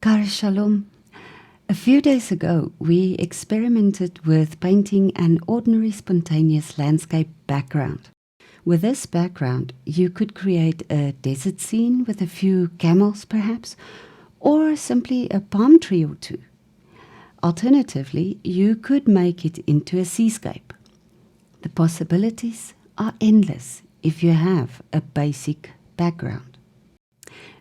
Kar Shalom. A few days ago, we experimented with painting an ordinary spontaneous landscape background. With this background, you could create a desert scene with a few camels, perhaps, or simply a palm tree or two. Alternatively, you could make it into a seascape. The possibilities are endless if you have a basic background.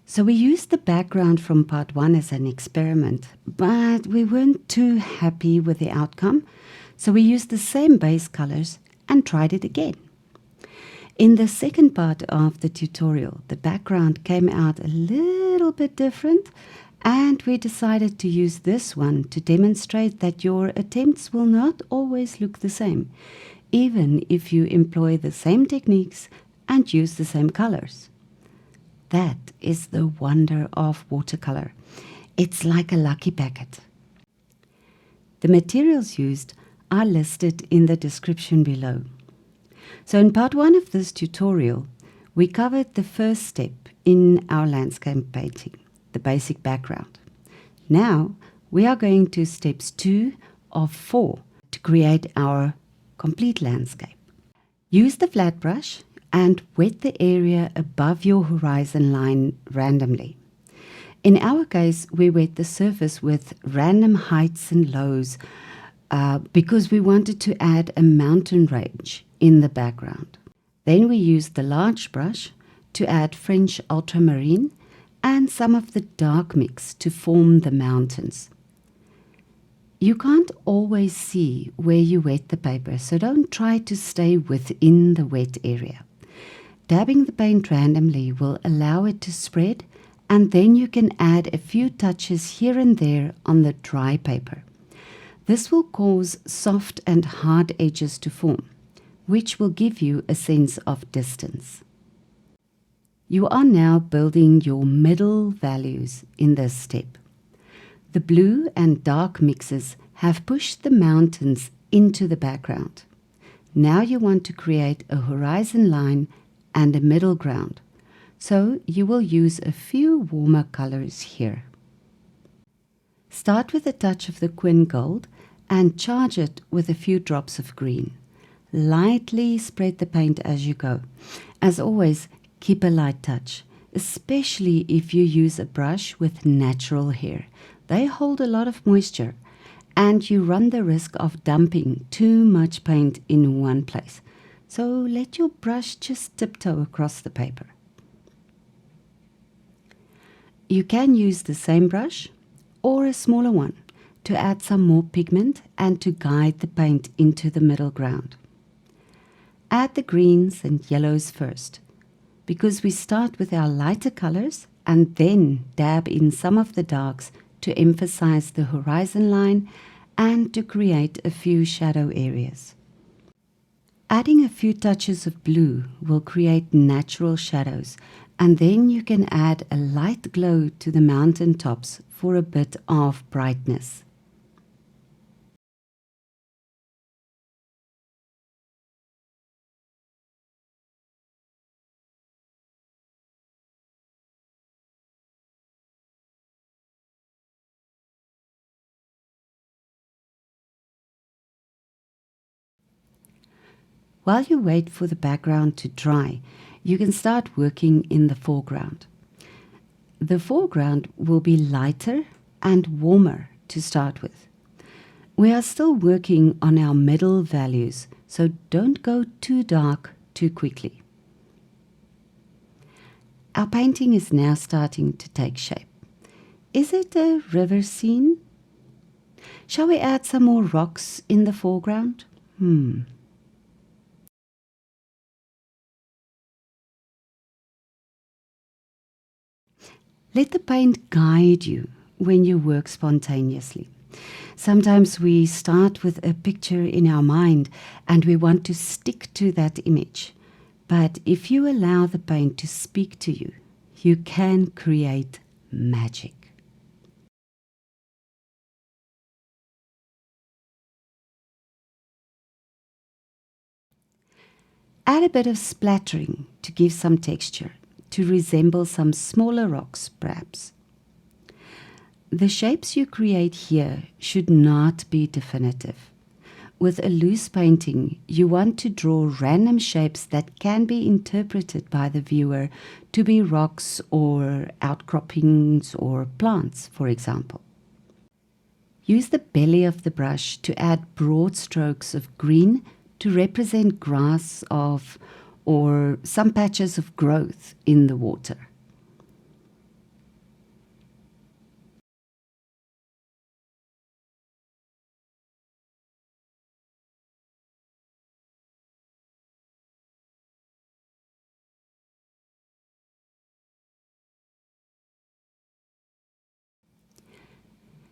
So we used the background from part 1 as an experiment, but we weren't too happy with the outcome, so we used the same base colors and tried it again. In the second part of the tutorial, the background came out a little bit different, and we decided to use this one to demonstrate that your attempts will not always look the same, even if you employ the same techniques and use the same colors. That is the wonder of watercolor. It's like a lucky packet. The materials used are listed in the description below. So in part 1 of this tutorial, we covered the first step in our landscape painting, the basic background. Now we are going to steps 2 of 4 to create our complete landscape. Use the flat brush and wet the area above your horizon line randomly. In our case, we wet the surface with random heights and lows because we wanted to add a mountain range in the background. Then we used the large brush to add French ultramarine and some of the dark mix to form the mountains. You can't always see where you wet the paper, so don't try to stay within the wet area. Dabbing the paint randomly will allow it to spread, and then you can add a few touches here and there on the dry paper. This will cause soft and hard edges to form, which will give you a sense of distance. You are now building your middle values in this step. The blue and dark mixes have pushed the mountains into the background. Now you want to create a horizon line and a middle ground, so you will use a few warmer colors here. Start with a touch of the Quin Gold and charge it with a few drops of green. Lightly spread the paint as you go. As always, keep a light touch, especially if you use a brush with natural hair. They hold a lot of moisture, and you run the risk of dumping too much paint in one place. So let your brush just tiptoe across the paper. You can use the same brush or a smaller one to add some more pigment and to guide the paint into the middle ground. Add the greens and yellows first, because we start with our lighter colors and then dab in some of the darks to emphasize the horizon line and to create a few shadow areas. Adding a few touches of blue will create natural shadows, and then you can add a light glow to the mountain tops for a bit of brightness. While you wait for the background to dry, you can start working in the foreground. The foreground will be lighter and warmer to start with. We are still working on our middle values, so don't go too dark too quickly. Our painting is now starting to take shape. Is it a river scene? Shall we add some more rocks in the foreground? Let the paint guide you when you work spontaneously. Sometimes we start with a picture in our mind and we want to stick to that image. But if you allow the paint to speak to you, you can create magic. Add a bit of splattering to give some texture, to resemble some smaller rocks perhaps. The shapes you create here should not be definitive. With a loose painting, you want to draw random shapes that can be interpreted by the viewer to be rocks or outcroppings or plants, for example. Use the belly of the brush to add broad strokes of green to represent grass or some patches of growth in the water.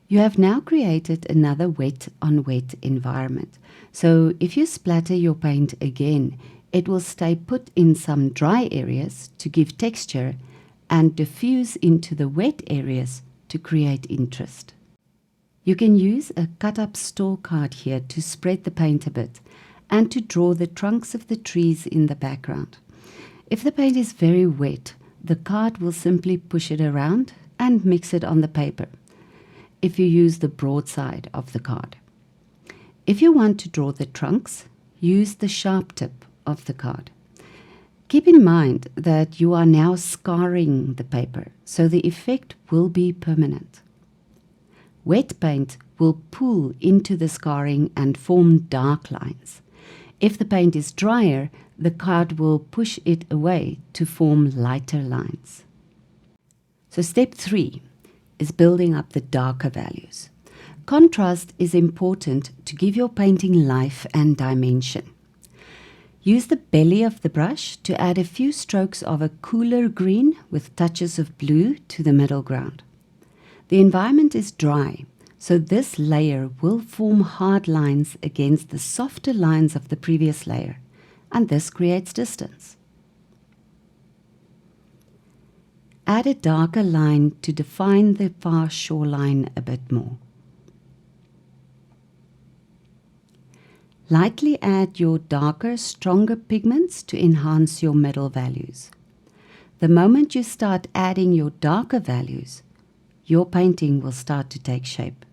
You have now created another wet on wet environment. So if you splatter your paint again, it will stay put in some dry areas to give texture and diffuse into the wet areas to create interest. You can use a cut-up store card here to spread the paint a bit and to draw the trunks of the trees in the background. If the paint is very wet, the card will simply push it around and mix it on the paper if you use the broad side of the card. If you want to draw the trunks, use the sharp tip of the card. Keep in mind that you are now scarring the paper, so the effect will be permanent. Wet paint will pull into the scarring and form dark lines. If the paint is drier, the card will push it away to form lighter lines. So step 3 is building up the darker values. Contrast is important to give your painting life and dimension. Use the belly of the brush to add a few strokes of a cooler green with touches of blue to the middle ground. The environment is dry, so this layer will form hard lines against the softer lines of the previous layer, and this creates distance. Add a darker line to define the far shoreline a bit more. Lightly add your darker, stronger pigments to enhance your middle values. The moment you start adding your darker values, your painting will start to take shape.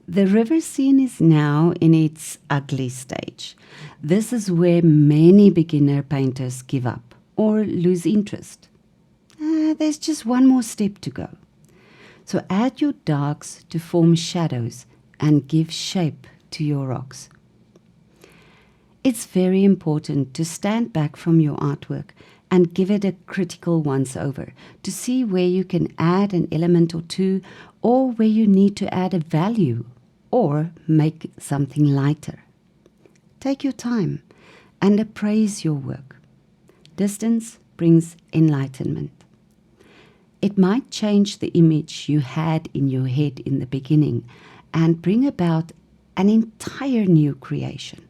The river scene is now in its ugly stage. This is where many beginner painters give up or lose interest. There's just one more step to go. So add your darks to form shadows and give shape to your rocks. It's very important to stand back from your artwork and give it a critical once-over to see where you can add an element or two, or where you need to add a value or make something lighter. Take your time and appraise your work. Distance brings enlightenment. It might change the image you had in your head in the beginning and bring about an entire new creation.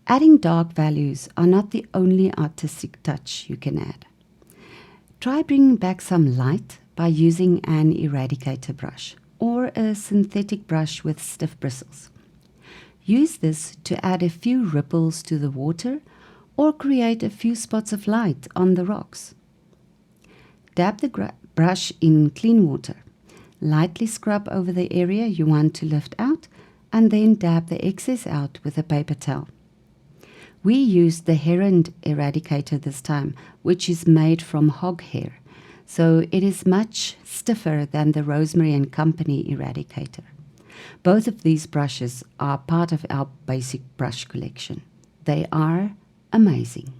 Adding dark values are not the only artistic touch you can add. Try bringing back some light by using an eradicator brush or a synthetic brush with stiff bristles. Use this to add a few ripples to the water or create a few spots of light on the rocks. Dab the brush in clean water. Lightly scrub over the area you want to lift out and then dab the excess out with a paper towel. We used the heron eradicator this time, which is made from hog hair, so it is much stiffer than the Rosemary and Company eradicator. Both of these brushes are part of our basic brush collection. They are amazing.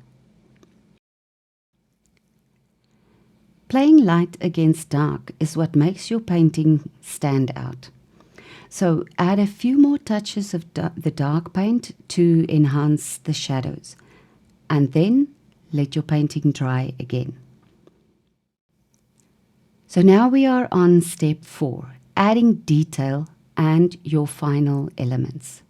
Playing light against dark is what makes your painting stand out. So add a few more touches of the dark paint to enhance the shadows, and then let your painting dry again. So now we are on step 4, adding detail and your final elements.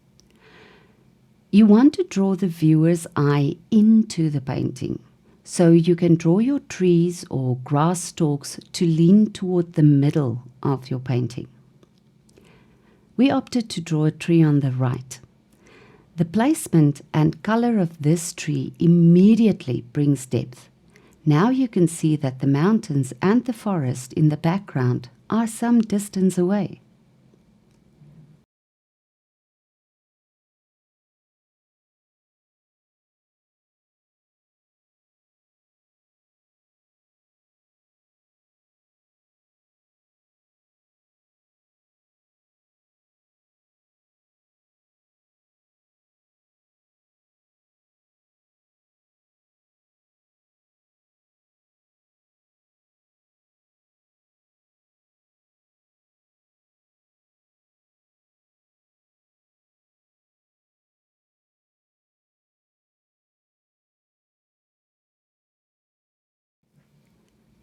You want to draw the viewer's eye into the painting, so you can draw your trees or grass stalks to lean toward the middle of your painting. We opted to draw a tree on the right. The placement and color of this tree immediately brings depth. Now you can see that the mountains and the forest in the background are some distance away.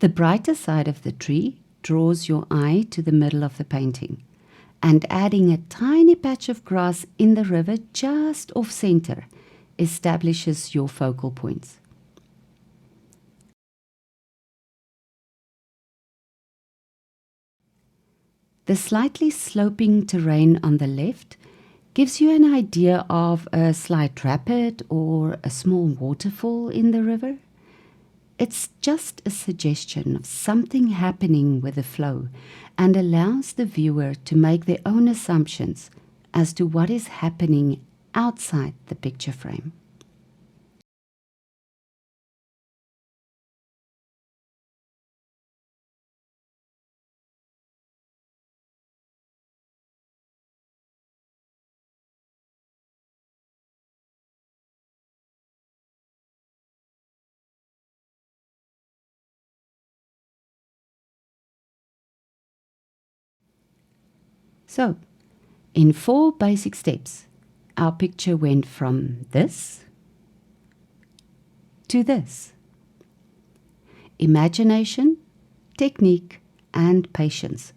The brighter side of the tree draws your eye to the middle of the painting, and adding a tiny patch of grass in the river just off center establishes your focal points. The slightly sloping terrain on the left gives you an idea of a slight rapid or a small waterfall in the river. It's just a suggestion of something happening with the flow and allows the viewer to make their own assumptions as to what is happening outside the picture frame. So, in 4 basic steps, our picture went from this to this. Imagination, technique, and patience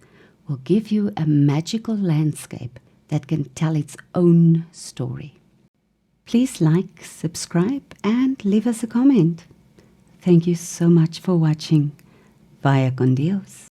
will give you a magical landscape that can tell its own story. Please like, subscribe, and leave us a comment. Thank you so much for watching. Vaya con Dios.